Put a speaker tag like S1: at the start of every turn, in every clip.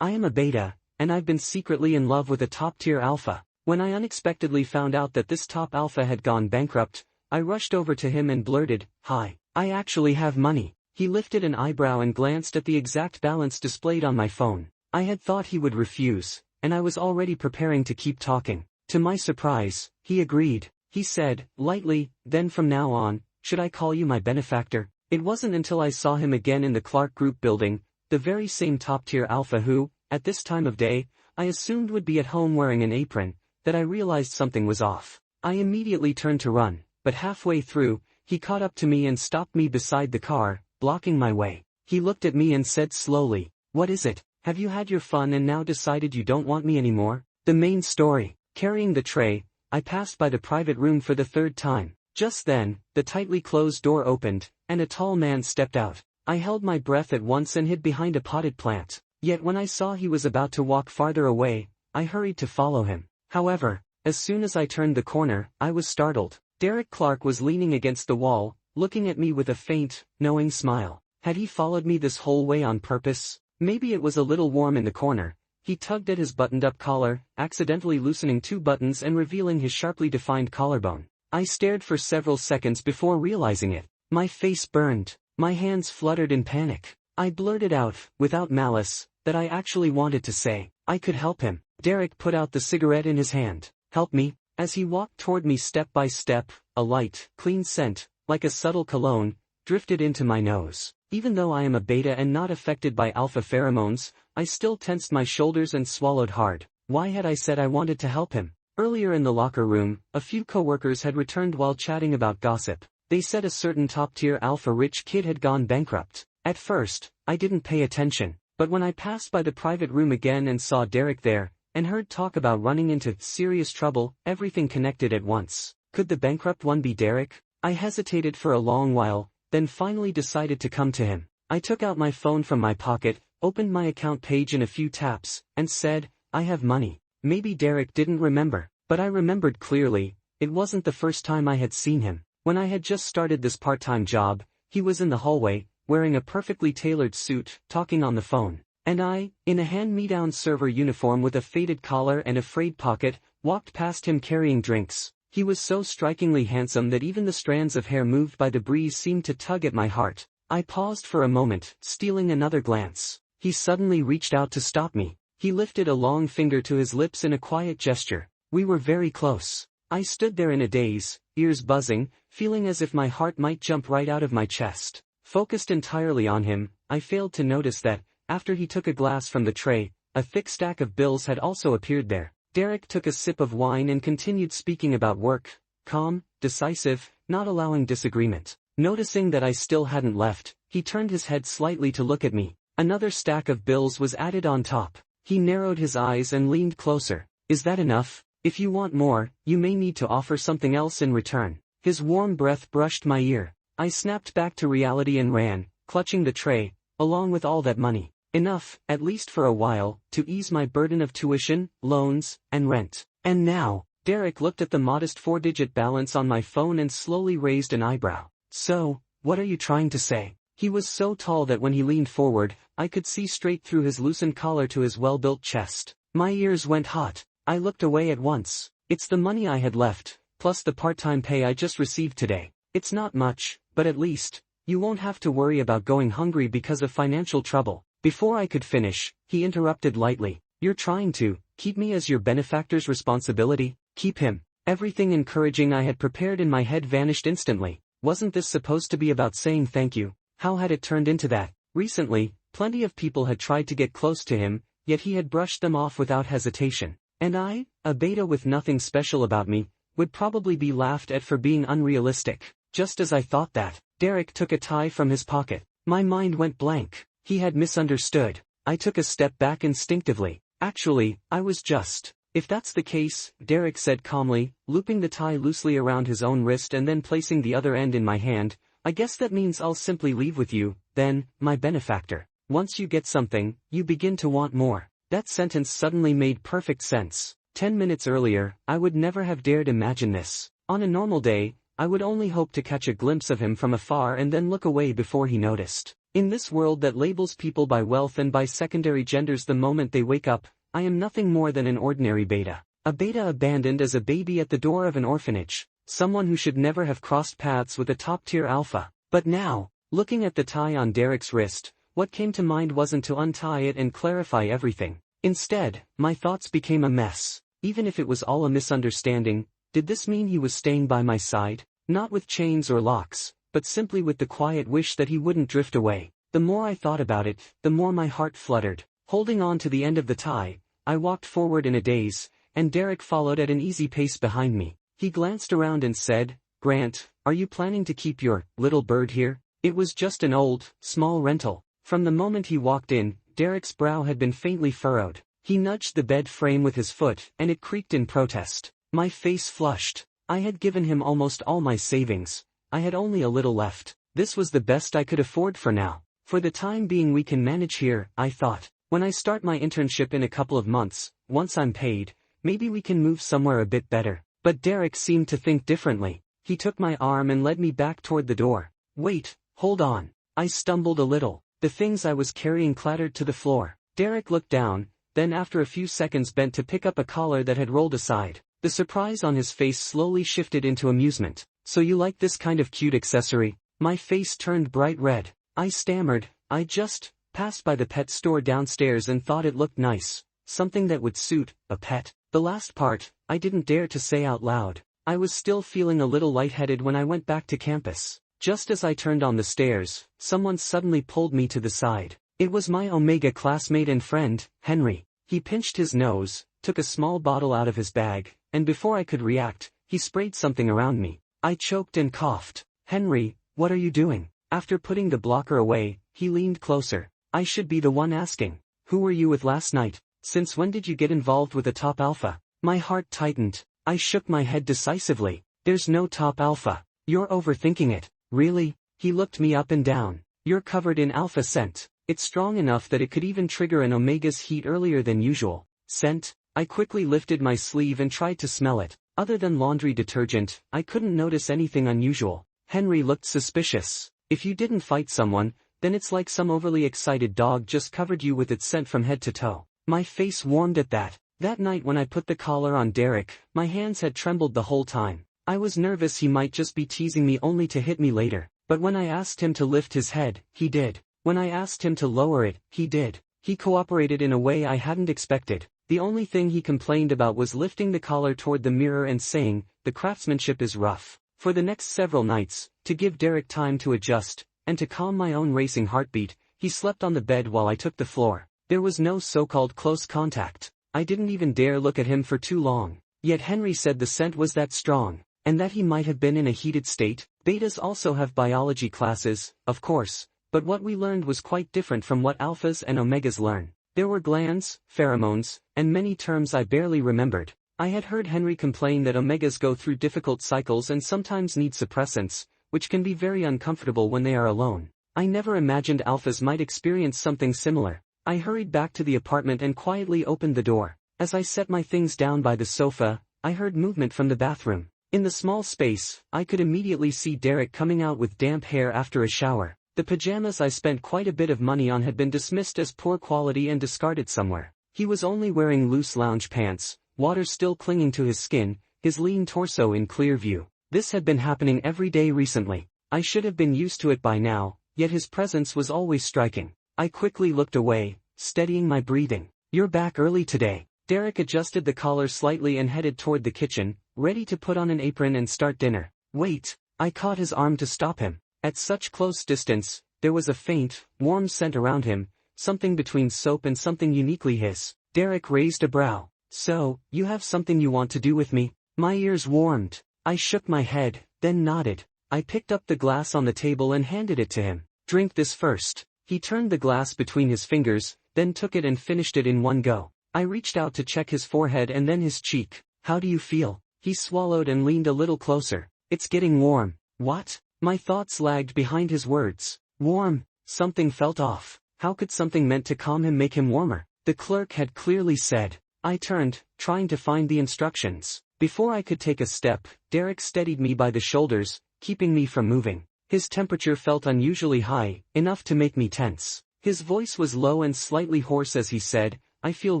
S1: I am a beta, and I've been secretly in love with a top-tier alpha. When I unexpectedly found out that this top alpha had gone bankrupt, I rushed over to him and blurted, "Hi, I actually have money." He lifted an eyebrow and glanced at the exact balance displayed on my phone. I had thought he would refuse, and I was already preparing to keep talking. To my surprise, he agreed. He said, lightly, "Then from now on, should I call you my benefactor?" It wasn't until I saw him again in the Clark Group building, the very same top-tier alpha who, at this time of day, I assumed would be at home wearing an apron, that I realized something was off. I immediately turned to run, but halfway through, he caught up to me and stopped me beside the car, blocking my way. He looked at me and said slowly, "What is it? Have you had your fun and now decided you don't want me anymore?" The main story. Carrying the tray, I passed by the private room for the third time. Just then, the tightly closed door opened, and a tall man stepped out. I held my breath at once and hid behind a potted plant. Yet when I saw he was about to walk farther away, I hurried to follow him. However, as soon as I turned the corner, I was startled. Derek Clark was leaning against the wall, looking at me with a faint, knowing smile. Had he followed me this whole way on purpose? Maybe it was a little warm in the corner. He tugged at his buttoned-up collar, accidentally loosening 2 buttons and revealing his sharply defined collarbone. I stared for several seconds before realizing it. My face burned. My hands fluttered in panic. I blurted out, without malice, that I actually wanted to say, I could help him. Derek put out the cigarette in his hand. "Help me?" As he walked toward me step by step, a light, clean scent, like a subtle cologne, drifted into my nose. Even though I am a beta and not affected by alpha pheromones, I still tensed my shoulders and swallowed hard. Why had I said I wanted to help him? Earlier in the locker room, a few coworkers had returned while chatting about gossip. They said a certain top-tier alpha rich kid had gone bankrupt. At first, I didn't pay attention, but when I passed by the private room again and saw Derek there, and heard talk about running into serious trouble, everything connected at once. Could the bankrupt one be Derek? I hesitated for a long while, then finally decided to come to him. I took out my phone from my pocket, opened my account page in a few taps, and said, "I have money." Maybe Derek didn't remember, but I remembered clearly. It wasn't the first time I had seen him. When I had just started this part-time job, he was in the hallway, wearing a perfectly tailored suit, talking on the phone. And I, in a hand-me-down server uniform with a faded collar and a frayed pocket, walked past him carrying drinks. He was so strikingly handsome that even the strands of hair moved by the breeze seemed to tug at my heart. I paused for a moment, stealing another glance. He suddenly reached out to stop me. He lifted a long finger to his lips in a quiet gesture. We were very close. I stood there in a daze, ears buzzing, feeling as if my heart might jump right out of my chest. Focused entirely on him, I failed to notice that, after he took a glass from the tray, a thick stack of bills had also appeared there. Derek took a sip of wine and continued speaking about work, calm, decisive, not allowing disagreement. Noticing that I still hadn't left, he turned his head slightly to look at me. Another stack of bills was added on top. He narrowed his eyes and leaned closer. "Is that enough? If you want more, you may need to offer something else in return." His warm breath brushed my ear. I snapped back to reality and ran, clutching the tray, along with all that money. Enough, at least for a while, to ease my burden of tuition, loans, and rent. And now, Derek looked at the modest 4-digit balance on my phone and slowly raised an eyebrow. "So, what are you trying to say?" He was so tall that when he leaned forward, I could see straight through his loosened collar to his well-built chest. My ears went hot. I looked away at once. "It's the money I had left, plus the part-time pay I just received today. It's not much, but at least, you won't have to worry about going hungry because of financial trouble." Before I could finish, he interrupted lightly. "You're trying to keep me as your benefactor's responsibility? Keep him." Everything encouraging I had prepared in my head vanished instantly. Wasn't this supposed to be about saying thank you? How had it turned into that? Recently, plenty of people had tried to get close to him, yet he had brushed them off without hesitation. And I, a beta with nothing special about me, would probably be laughed at for being unrealistic. Just as I thought that, Derek took a tie from his pocket. My mind went blank. He had misunderstood. I took a step back instinctively. "Actually, I was just..." "If that's the case," Derek said calmly, looping the tie loosely around his own wrist and then placing the other end in my hand, "I guess that means I'll simply leave with you, then, my benefactor. Once you get something, you begin to want more." That sentence suddenly made perfect sense. 10 minutes earlier, I would never have dared imagine this. On a normal day, I would only hope to catch a glimpse of him from afar and then look away before he noticed. In this world that labels people by wealth and by secondary genders the moment they wake up, I am nothing more than an ordinary beta. A beta abandoned as a baby at the door of an orphanage, someone who should never have crossed paths with a top-tier alpha. But now, looking at the tie on Derek's wrist, what came to mind wasn't to untie it and clarify everything. Instead, my thoughts became a mess. Even if it was all a misunderstanding, did this mean he was staying by my side? Not with chains or locks, but simply with the quiet wish that he wouldn't drift away. The more I thought about it, the more my heart fluttered. Holding on to the end of the tie, I walked forward in a daze, and Derek followed at an easy pace behind me. He glanced around and said, "Grant, are you planning to keep your little bird here?" It was just an old, small rental. From the moment he walked in, Derek's brow had been faintly furrowed. He nudged the bed frame with his foot, and it creaked in protest. My face flushed. I had given him almost all my savings. I had only a little left. This was the best I could afford for now. For the time being we can manage here, I thought. When I start my internship in a couple of months, once I'm paid, maybe we can move somewhere a bit better. But Derek seemed to think differently. He took my arm and led me back toward the door. "Wait, hold on." I stumbled a little. The things I was carrying clattered to the floor. Derek looked down, then after a few seconds bent to pick up a collar that had rolled aside. The surprise on his face slowly shifted into amusement. "So you like this kind of cute accessory?" My face turned bright red. I stammered, "I just passed by the pet store downstairs and thought it looked nice. Something that would suit a pet." The last part, I didn't dare to say out loud. I was still feeling a little lightheaded when I went back to campus. Just as I turned on the stairs, someone suddenly pulled me to the side. It was my Omega classmate and friend, Henry. He pinched his nose, took a small bottle out of his bag, and before I could react, he sprayed something around me. I choked and coughed. "Henry, what are you doing?" After putting the blocker away, he leaned closer. I should be the one asking. "Who were you with last night? Since when did you get involved with a top alpha?" My heart tightened. I shook my head decisively. "There's no top alpha. You're overthinking it." "Really?" He looked me up and down. "You're covered in alpha scent. It's strong enough that it could even trigger an Omega's heat earlier than usual." "Scent?" I quickly lifted my sleeve and tried to smell it. Other than laundry detergent, I couldn't notice anything unusual. Henry looked suspicious. "If you didn't fight someone, then it's like some overly excited dog just covered you with its scent from head to toe." My face warmed at that. That night when I put the collar on Derek, my hands had trembled the whole time. I was nervous he might just be teasing me only to hit me later. But when I asked him to lift his head, he did. When I asked him to lower it, he did. He cooperated in a way I hadn't expected. The only thing he complained about was lifting the collar toward the mirror and saying, "The craftsmanship is rough." For the next several nights, to give Derek time to adjust, and to calm my own racing heartbeat, he slept on the bed while I took the floor. There was no so-called close contact. I didn't even dare look at him for too long. Yet Henry said the scent was that strong, and that he might have been in a heated state. Betas also have biology classes, of course, but what we learned was quite different from what alphas and omegas learn. There were glands, pheromones, and many terms I barely remembered. I had heard Henry complain that omegas go through difficult cycles and sometimes need suppressants, which can be very uncomfortable when they are alone. I never imagined alphas might experience something similar. I hurried back to the apartment and quietly opened the door. As I set my things down by the sofa, I heard movement from the bathroom. In the small space, I could immediately see Derek coming out with damp hair after a shower. The pajamas I spent quite a bit of money on had been dismissed as poor quality and discarded somewhere. He was only wearing loose lounge pants, water still clinging to his skin, his lean torso in clear view. This had been happening every day recently. I should have been used to it by now, yet his presence was always striking. I quickly looked away, steadying my breathing. "You're back early today." Derek adjusted the collar slightly and headed toward the kitchen, ready to put on an apron and start dinner. "Wait." I caught his arm to stop him. At such close distance, there was a faint, warm scent around him, something between soap and something uniquely his. Derek raised a brow. "So, you have something you want to do with me?" My ears warmed. I shook my head, then nodded. I picked up the glass on the table and handed it to him. "Drink this first." He turned the glass between his fingers, then took it and finished it in one go. I reached out to check his forehead and then his cheek. "How do you feel?" He swallowed and leaned a little closer. "It's getting warm." "What?" My thoughts lagged behind his words. Warm. Something felt off. How could something meant to calm him make him warmer? The clerk had clearly said. I turned, trying to find the instructions. Before I could take a step, Derek steadied me by the shoulders, keeping me from moving. His temperature felt unusually high, enough to make me tense. His voice was low and slightly hoarse as he said, "I feel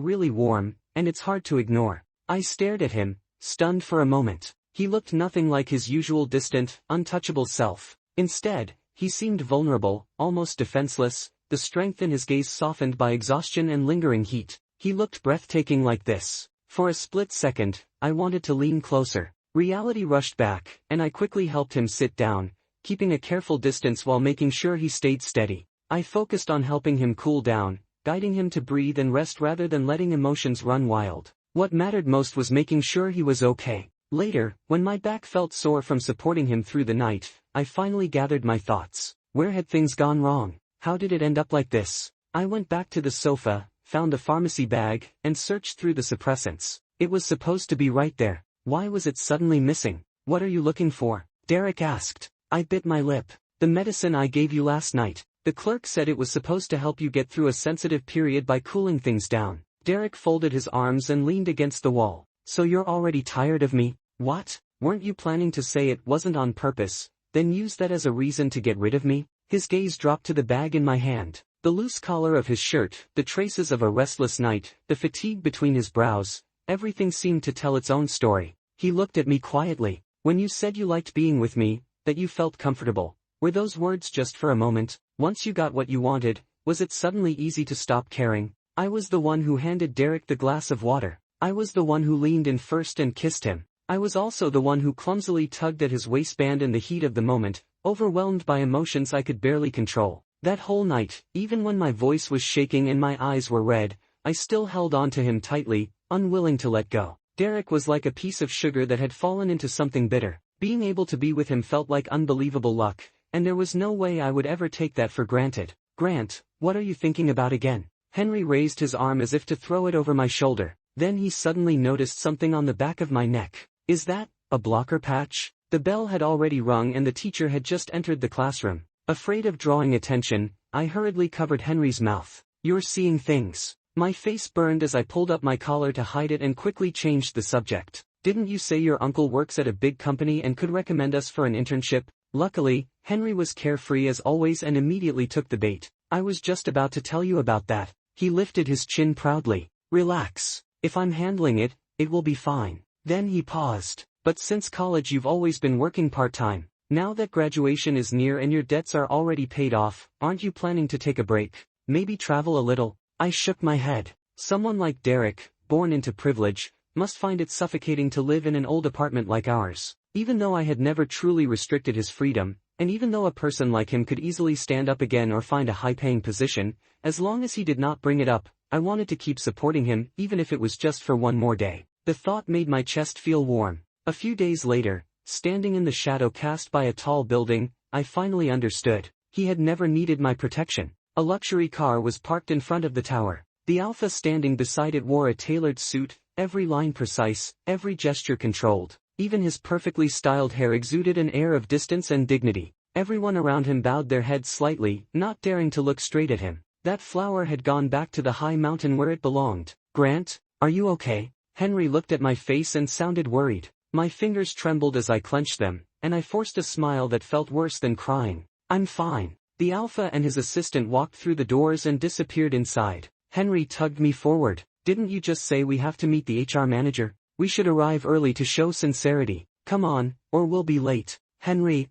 S1: really warm, and it's hard to ignore." I stared at him, stunned for a moment. He looked nothing like his usual distant, untouchable self. Instead, he seemed vulnerable, almost defenseless, the strength in his gaze softened by exhaustion and lingering heat. He looked breathtaking like this. For a split second, I wanted to lean closer. Reality rushed back, and I quickly helped him sit down, keeping a careful distance while making sure he stayed steady. I focused on helping him cool down, guiding him to breathe and rest rather than letting emotions run wild. What mattered most was making sure he was okay. Later, when my back felt sore from supporting him through the night, I finally gathered my thoughts. Where had things gone wrong? How did it end up like this? I went back to the sofa, found the pharmacy bag, and searched through the suppressants. It was supposed to be right there. Why was it suddenly missing? "What are you looking for?" Derek asked. I bit my lip. "The medicine I gave you last night. The clerk said it was supposed to help you get through a sensitive period by cooling things down." Derek folded his arms and leaned against the wall. "So you're already tired of me? What? Weren't you planning to say it wasn't on purpose, then use that as a reason to get rid of me?" His gaze dropped to the bag in my hand. The loose collar of his shirt, the traces of a restless night, the fatigue between his brows, everything seemed to tell its own story. He looked at me quietly. "When you said you liked being with me, that you felt comfortable, were those words just for a moment? Once you got what you wanted, was it suddenly easy to stop caring?" I was the one who handed Derek the glass of water. I was the one who leaned in first and kissed him. I was also the one who clumsily tugged at his waistband in the heat of the moment, overwhelmed by emotions I could barely control. That whole night, even when my voice was shaking and my eyes were red, I still held on to him tightly, unwilling to let go. Derek was like a piece of sugar that had fallen into something bitter. Being able to be with him felt like unbelievable luck, and there was no way I would ever take that for granted. "Grant, what are you thinking about again?" Henry raised his arm as if to throw it over my shoulder. Then he suddenly noticed something on the back of my neck. "Is that a blocker patch?" The bell had already rung and the teacher had just entered the classroom. Afraid of drawing attention, I hurriedly covered Henry's mouth. "You're seeing things." My face burned as I pulled up my collar to hide it and quickly changed the subject. "Didn't you say your uncle works at a big company and could recommend us for an internship?" Luckily, Henry was carefree as always and immediately took the bait. "I was just about to tell you about that." He lifted his chin proudly. "Relax. If I'm handling it, it will be fine." Then he paused. "But since college you've always been working part-time. Now that graduation is near and your debts are already paid off, aren't you planning to take a break? Maybe travel a little?" I shook my head. Someone like Derek, born into privilege, must find it suffocating to live in an old apartment like ours. Even though I had never truly restricted his freedom, and even though a person like him could easily stand up again or find a high-paying position, as long as he did not bring it up, I wanted to keep supporting him even if it was just for one more day. The thought made my chest feel warm. A few days later, standing in the shadow cast by a tall building, I finally understood. He had never needed my protection. A luxury car was parked in front of the tower. The alpha standing beside it wore a tailored suit, every line precise, every gesture controlled. Even his perfectly styled hair exuded an air of distance and dignity. Everyone around him bowed their heads slightly, not daring to look straight at him. That flower had gone back to the high mountain where it belonged. "Grant, are you okay?" Henry looked at my face and sounded worried. My fingers trembled as I clenched them, and I forced a smile that felt worse than crying. "I'm fine." The alpha and his assistant walked through the doors and disappeared inside. Henry tugged me forward. "Didn't you just say we have to meet the HR manager? We should arrive early to show sincerity. Come on, or we'll be late." "Henry,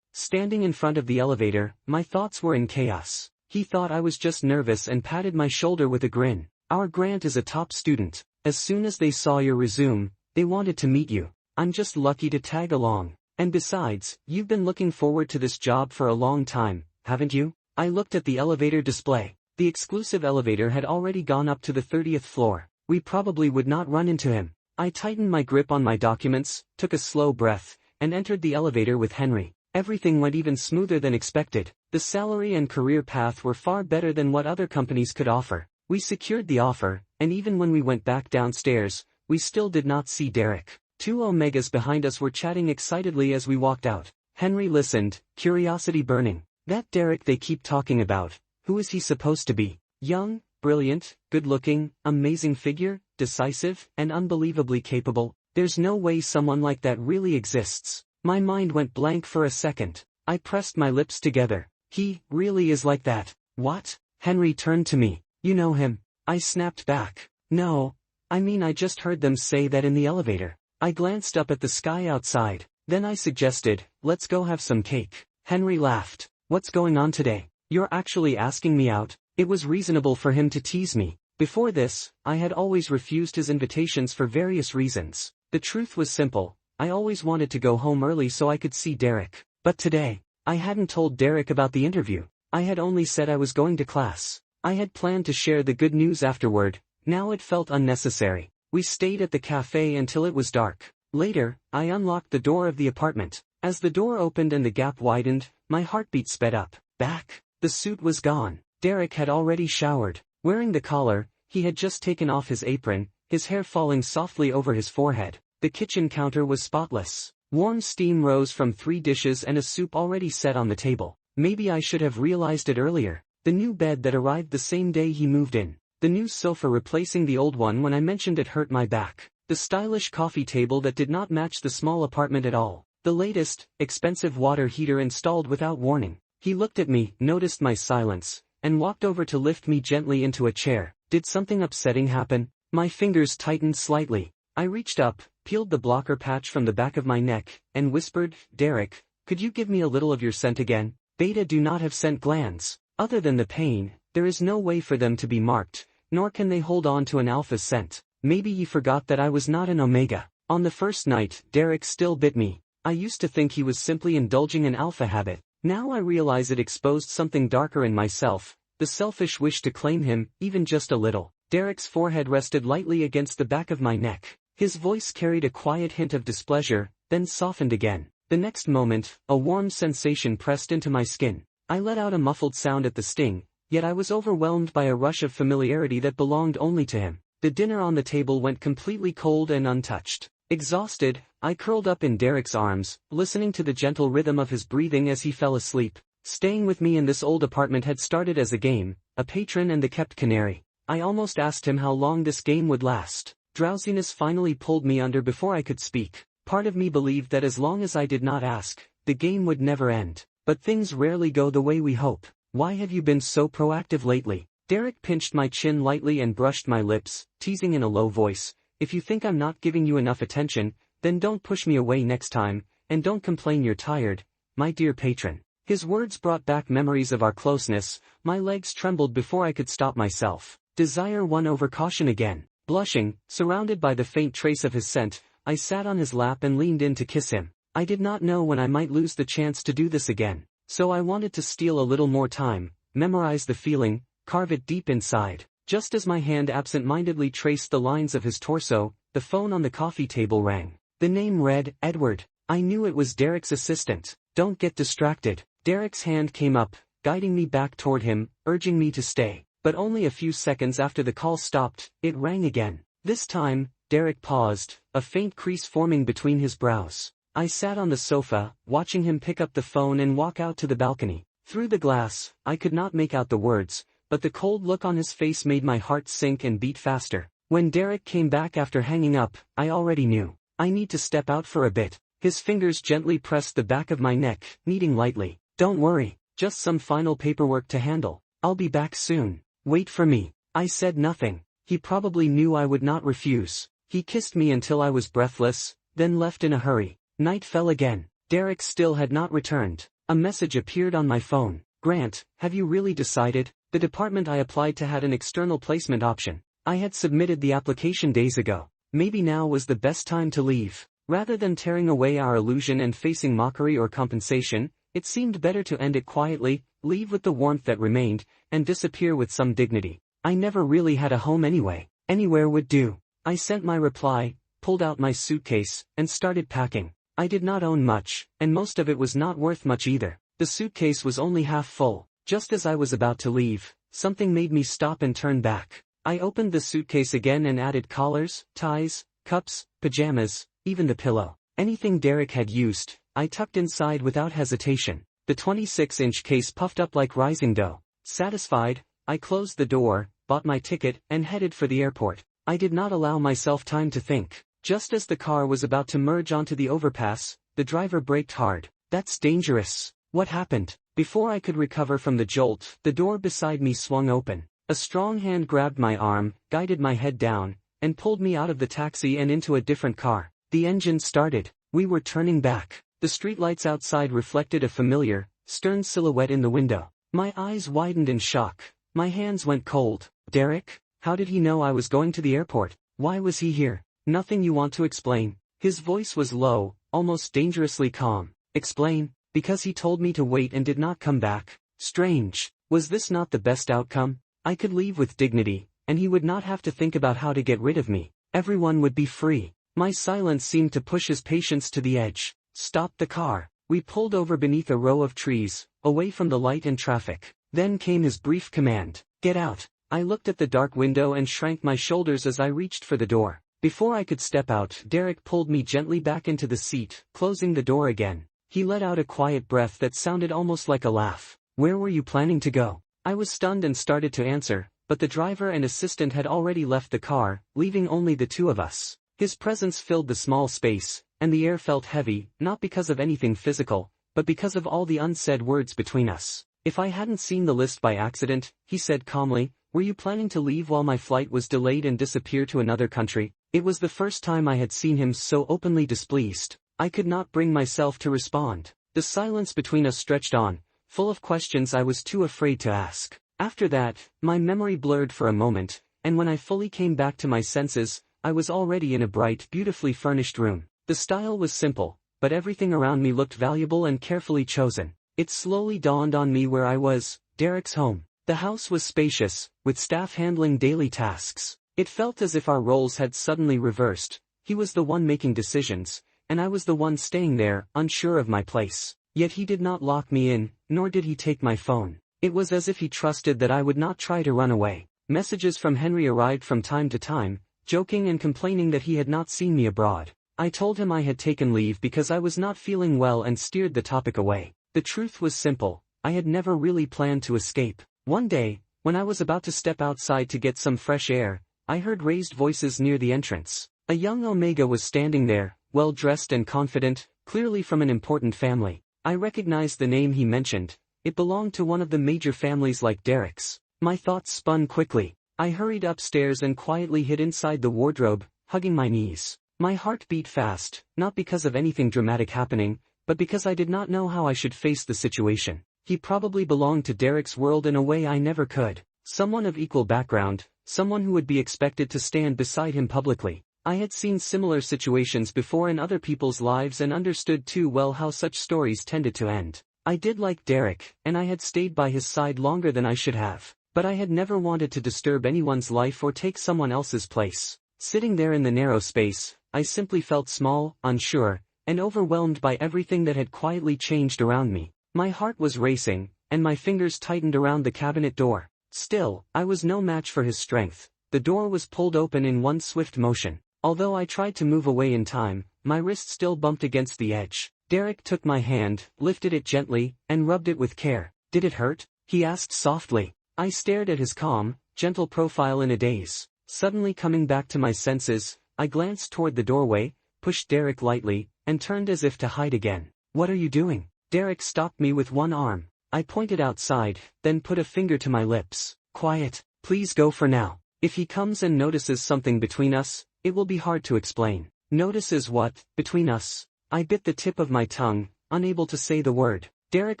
S1: Standing in front of the elevator, my thoughts were in chaos. He thought I was just nervous and patted my shoulder with a grin. "Our Grant is a top student. As soon as they saw your resume, they wanted to meet you. I'm just lucky to tag along. And besides, you've been looking forward to this job for a long time, haven't you?" I looked at the elevator display. The exclusive elevator had already gone up to the 30th floor. We probably would not run into him. I tightened my grip on my documents, took a slow breath, and entered the elevator with Henry. Everything went even smoother than expected. The salary and career path were far better than what other companies could offer. We secured the offer, and even when we went back downstairs, we still did not see Derek. Two Omegas behind us were chatting excitedly as we walked out. Henry listened, curiosity burning. "That Derek they keep talking about, who is he supposed to be? Young, brilliant, good-looking, amazing figure, decisive, and unbelievably capable? There's no way someone like that really exists." My mind went blank for a second. I pressed my lips together. He really is like that. What? Henry turned to me. You know him? I snapped back. No. I mean, I just heard them say that in the elevator. I glanced up at the sky outside. Then I suggested, let's go have some cake. Henry laughed. What's going on today? You're actually asking me out? It was reasonable for him to tease me. Before this, I had always refused his invitations for various reasons. The truth was simple. I always wanted to go home early so I could see Derek. But today, I hadn't told Derek about the interview. I had only said I was going to class. I had planned to share the good news afterward. Now it felt unnecessary. We stayed at the cafe until it was dark. Later, I unlocked the door of the apartment. As the door opened and the gap widened, my heartbeat sped up. Back. The suit was gone. Derek had already showered. Wearing the collar, he had just taken off his apron, his hair falling softly over his forehead. The kitchen counter was spotless. Warm steam rose from 3 dishes and a soup already set on the table. Maybe I should have realized it earlier. The new bed that arrived the same day he moved in. The new sofa replacing the old one when I mentioned it hurt my back. The stylish coffee table that did not match the small apartment at all. The latest, expensive water heater installed without warning. He looked at me, noticed my silence, and walked over to lift me gently into a chair. Did something upsetting happen? My fingers tightened slightly. I reached up, peeled the blocker patch from the back of my neck, and whispered, Derek, could you give me a little of your scent again? Beta do not have scent glands. Other than the pain, there is no way for them to be marked, nor can they hold on to an alpha scent. Maybe he forgot that I was not an omega. On the first night, Derek still bit me. I used to think he was simply indulging an alpha habit. Now I realize it exposed something darker in myself, the selfish wish to claim him, even just a little. Derek's forehead rested lightly against the back of my neck. His voice carried a quiet hint of displeasure, then softened again. The next moment, a warm sensation pressed into my skin. I let out a muffled sound at the sting, yet I was overwhelmed by a rush of familiarity that belonged only to him. The dinner on the table went completely cold and untouched. Exhausted, I curled up in Derek's arms, listening to the gentle rhythm of his breathing as he fell asleep. Staying with me in this old apartment had started as a game, a patron and the kept canary. I almost asked him how long this game would last. Drowsiness finally pulled me under before I could speak. Part of me believed that as long as I did not ask, the game would never end. But things rarely go the way we hope. Why have you been so proactive lately? Derek pinched my chin lightly and brushed my lips, teasing in a low voice. If you think I'm not giving you enough attention, then don't push me away next time, and don't complain you're tired, my dear patron. His words brought back memories of our closeness. My legs trembled before I could stop myself. Desire won over caution again. Blushing, surrounded by the faint trace of his scent, I sat on his lap and leaned in to kiss him. I did not know when I might lose the chance to do this again, so I wanted to steal a little more time, memorize the feeling, carve it deep inside. Just as my hand absent-mindedly traced the lines of his torso, the phone on the coffee table rang. The name read, Edward. I knew it was Derek's assistant. Don't get distracted. Derek's hand came up, guiding me back toward him, urging me to stay. But only a few seconds after the call stopped, it rang again. This time, Derek paused, a faint crease forming between his brows. I sat on the sofa, watching him pick up the phone and walk out to the balcony. Through the glass, I could not make out the words, but the cold look on his face made my heart sink and beat faster. When Derek came back after hanging up, I already knew. I need to step out for a bit. His fingers gently pressed the back of my neck, kneading lightly. Don't worry, just some final paperwork to handle. I'll be back soon. Wait for me. I said nothing. He probably knew I would not refuse. He kissed me until I was breathless, then left in a hurry. Night fell again. Derek still had not returned. A message appeared on my phone. Grant, have you really decided? The department I applied to had an external placement option. I had submitted the application days ago. Maybe now was the best time to leave. Rather than tearing away our illusion and facing mockery or compensation, it seemed better to end it quietly, leave with the warmth that remained, and disappear with some dignity. I never really had a home anyway. Anywhere would do. I sent my reply, pulled out my suitcase, and started packing. I did not own much, and most of it was not worth much either. The suitcase was only half full. Just as I was about to leave, something made me stop and turn back. I opened the suitcase again and added collars, ties, cups, pajamas, even the pillow. Anything Derek had used, I tucked inside without hesitation. The 26-inch case puffed up like rising dough. Satisfied, I closed the door, bought my ticket, and headed for the airport. I did not allow myself time to think. Just as the car was about to merge onto the overpass, the driver braked hard. That's dangerous. What happened? Before I could recover from the jolt, the door beside me swung open. A strong hand grabbed my arm, guided my head down, and pulled me out of the taxi and into a different car. The engine started. We were turning back. The streetlights outside reflected a familiar, stern silhouette in the window. My eyes widened in shock. My hands went cold. Derek? How did he know I was going to the airport? Why was he here? Nothing you want to explain? His voice was low, almost dangerously calm. Explain? Because he told me to wait and did not come back. Strange. Was this not the best outcome? I could leave with dignity, and he would not have to think about how to get rid of me. Everyone would be free. My silence seemed to push his patience to the edge. Stop the car. We pulled over beneath a row of trees, away from the light and traffic. Then came his brief command. Get out. I looked at the dark window and shrank my shoulders as I reached for the door. Before I could step out, Derek pulled me gently back into the seat, closing the door again. He let out a quiet breath that sounded almost like a laugh. Where were you planning to go? I was stunned and started to answer, but the driver and assistant had already left the car, leaving only the two of us. His presence filled the small space, and the air felt heavy, not because of anything physical, but because of all the unsaid words between us. If I hadn't seen the list by accident, he said calmly, were you planning to leave while my flight was delayed and disappear to another country? It was the first time I had seen him so openly displeased. I could not bring myself to respond. The silence between us stretched on, full of questions I was too afraid to ask. After that, my memory blurred for a moment, and when I fully came back to my senses, I was already in a bright, beautifully furnished room. The style was simple, but everything around me looked valuable and carefully chosen. It slowly dawned on me where I was, Derek's home. The house was spacious, with staff handling daily tasks. It felt as if our roles had suddenly reversed. He was the one making decisions, and I was the one staying there, unsure of my place. Yet he did not lock me in, nor did he take my phone. It was as if he trusted that I would not try to run away. Messages from Henry arrived from time to time, joking and complaining that he had not seen me abroad. I told him I had taken leave because I was not feeling well and steered the topic away. The truth was simple. I had never really planned to escape. One day, when I was about to step outside to get some fresh air, I heard raised voices near the entrance. A young Omega was standing there, well-dressed and confident, clearly from an important family. I recognized the name he mentioned. It belonged to one of the major families like Derek's. My thoughts spun quickly. I hurried upstairs and quietly hid inside the wardrobe, hugging my knees. My heart beat fast, not because of anything dramatic happening, but because I did not know how I should face the situation. He probably belonged to Derek's world in a way I never could. Someone of equal background, someone who would be expected to stand beside him publicly. I had seen similar situations before in other people's lives and understood too well how such stories tended to end. I did like Derek, and I had stayed by his side longer than I should have. But I had never wanted to disturb anyone's life or take someone else's place. Sitting there in the narrow space, I simply felt small, unsure, and overwhelmed by everything that had quietly changed around me. My heart was racing, and my fingers tightened around the cabinet door. Still, I was no match for his strength. The door was pulled open in one swift motion. Although I tried to move away in time, my wrist still bumped against the edge. Derek took my hand, lifted it gently, and rubbed it with care. Did it hurt? He asked softly. I stared at his calm, gentle profile in a daze. Suddenly coming back to my senses, I glanced toward the doorway, pushed Derek lightly, and turned as if to hide again. What are you doing? Derek stopped me with one arm. I pointed outside, then put a finger to my lips. Quiet, please go for now. If he comes and notices something between us, it will be hard to explain. Notices what, between us? I bit the tip of my tongue, unable to say the word. Derek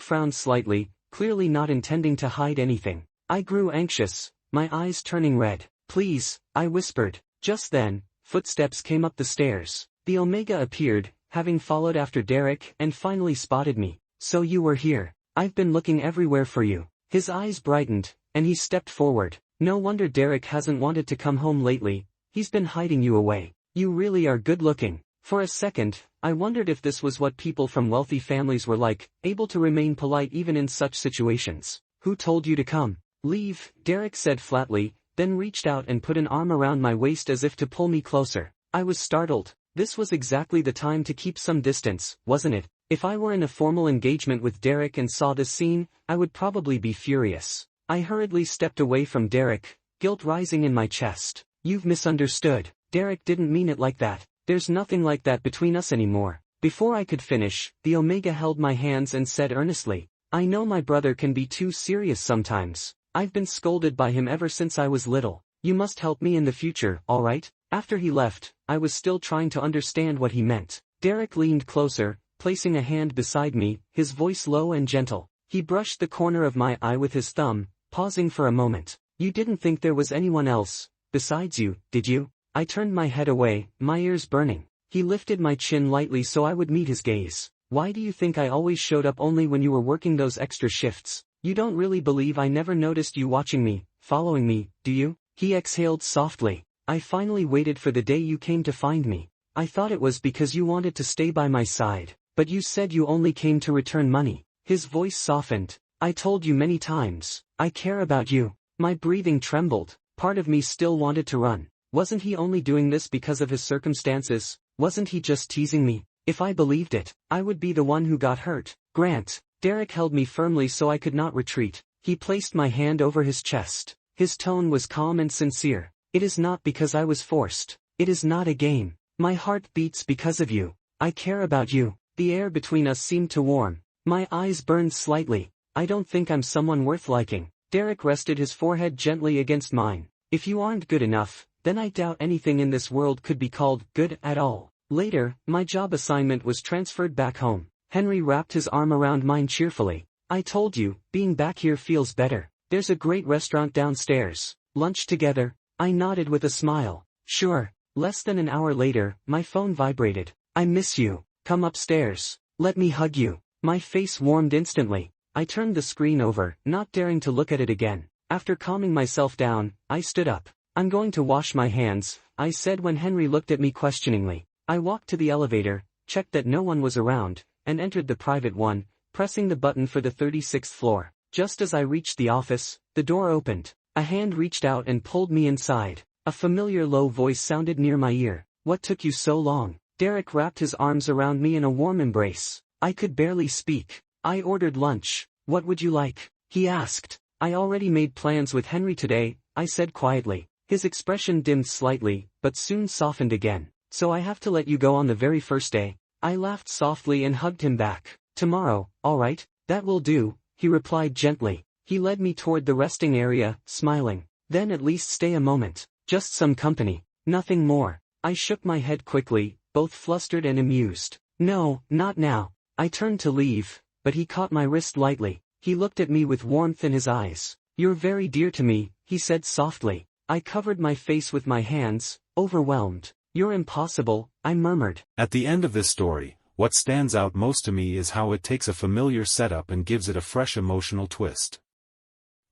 S1: frowned slightly, clearly not intending to hide anything. I grew anxious, my eyes turning red. Please, I whispered. Just then, footsteps came up the stairs. The Omega appeared, having followed after Derek and finally spotted me. So you were here. I've been looking everywhere for you. His eyes brightened, and he stepped forward. No wonder Derek hasn't wanted to come home lately. He's been hiding you away. You really are good looking. For a second, I wondered if this was what people from wealthy families were like, able to remain polite even in such situations. Who told you to come? Leave, Derek said flatly, then reached out and put an arm around my waist as if to pull me closer. I was startled. This was exactly the time to keep some distance, wasn't it? If I were in a formal engagement with Derek and saw this scene, I would probably be furious. I hurriedly stepped away from Derek, guilt rising in my chest. You've misunderstood. Derek didn't mean it like that. There's nothing like that between us anymore. Before I could finish, the Omega held my hands and said earnestly, I know my brother can be too serious sometimes. I've been scolded by him ever since I was little. You must help me in the future, all right? After he left, I was still trying to understand what he meant. Derek leaned closer, placing a hand beside me, his voice low and gentle. He brushed the corner of my eye with his thumb, pausing for a moment. You didn't think there was anyone else besides you, did you? I turned my head away, my ears burning. He lifted my chin lightly so I would meet his gaze. Why do you think I always showed up only when you were working those extra shifts? You don't really believe I never noticed you watching me, following me, do you? He exhaled softly. I finally waited for the day you came to find me. I thought it was because you wanted to stay by my side, but you said you only came to return money. His voice softened. I told you many times, I care about you. My breathing trembled. Part of me still wanted to run. Wasn't he only doing this because of his circumstances? Wasn't he just teasing me? If I believed it, I would be the one who got hurt. Grant. Derek held me firmly so I could not retreat. He placed my hand over his chest. His tone was calm and sincere. It is not because I was forced. It is not a game. My heart beats because of you. I care about you. The air between us seemed to warm. My eyes burned slightly. I don't think I'm someone worth liking. Derek rested his forehead gently against mine. If you aren't good enough, then I doubt anything in this world could be called good at all. Later, my job assignment was transferred back home. Henry wrapped his arm around mine cheerfully. I told you, being back here feels better. There's a great restaurant downstairs. Lunch together? I nodded with a smile. Sure. Less than an hour later, my phone vibrated. I miss you. Come upstairs. Let me hug you. My face warmed instantly. I turned the screen over, not daring to look at it again. After calming myself down, I stood up. I'm going to wash my hands, I said when Henry looked at me questioningly. I walked to the elevator, checked that no one was around, and entered the private one, pressing the button for the 36th floor. Just as I reached the office, the door opened. A hand reached out and pulled me inside. A familiar low voice sounded near my ear. What took you so long? Derek wrapped his arms around me in a warm embrace. I could barely speak. I ordered lunch. What would you like? He asked. I already made plans with Henry today, I said quietly. His expression dimmed slightly, but soon softened again. So I have to let you go on the very first day? I laughed softly and hugged him back. Tomorrow, all right? That will do, he replied gently. He led me toward the resting area, smiling. Then at least stay a moment. Just some company. Nothing more. I shook my head quickly, both flustered and amused. No, not now. I turned to leave, but he caught my wrist lightly. He looked at me with warmth in his eyes. You're very dear to me, he said softly. I covered my face with my hands, overwhelmed. You're impossible, I murmured.
S2: At the end of this story, what stands out most to me is how it takes a familiar setup and gives it a fresh emotional twist.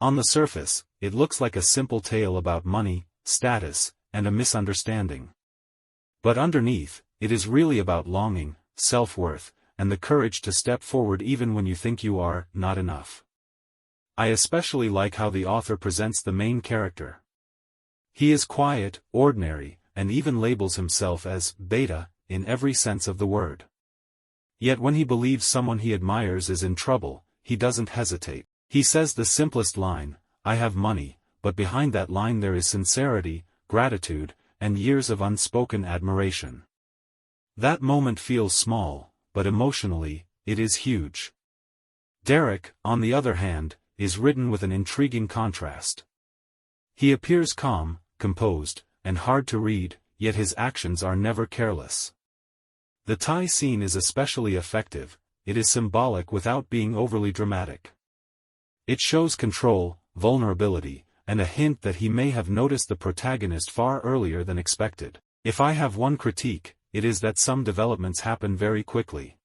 S2: On the surface, it looks like a simple tale about money, status, and a misunderstanding. But underneath, it is really about longing, self-worth, and the courage to step forward even when you think you are not enough. I especially like how the author presents the main character. He is quiet, ordinary, and even labels himself as beta, in every sense of the word. Yet when he believes someone he admires is in trouble, he doesn't hesitate. He says the simplest line, I have money, but behind that line there is sincerity, gratitude, and years of unspoken admiration. That moment feels small, but emotionally, it is huge. Derek, on the other hand, is written with an intriguing contrast. He appears calm, composed, and hard to read, yet his actions are never careless. The tie scene is especially effective. It is symbolic without being overly dramatic. It shows control, vulnerability, and a hint that he may have noticed the protagonist far earlier than expected. If I have one critique, it is that some developments happen very quickly.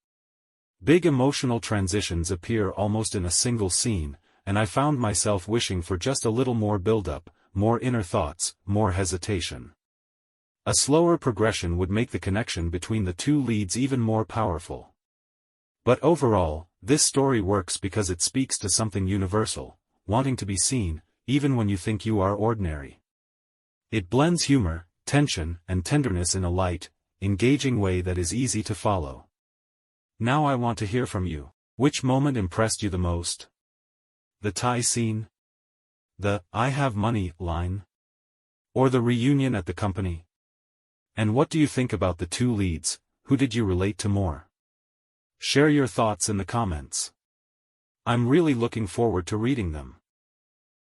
S2: Big emotional transitions appear almost in a single scene, and I found myself wishing for just a little more build-up, more inner thoughts, more hesitation. A slower progression would make the connection between the two leads even more powerful. But overall, this story works because it speaks to something universal, wanting to be seen, even when you think you are ordinary. It blends humor, tension, and tenderness in a light, engaging way that is easy to follow. Now I want to hear from you. Which moment impressed you the most? The tie scene? The "I have money" line? Or the reunion at the company? And what do you think about the two leads? Who did you relate to more? Share your thoughts in the comments. I'm really looking forward to reading them.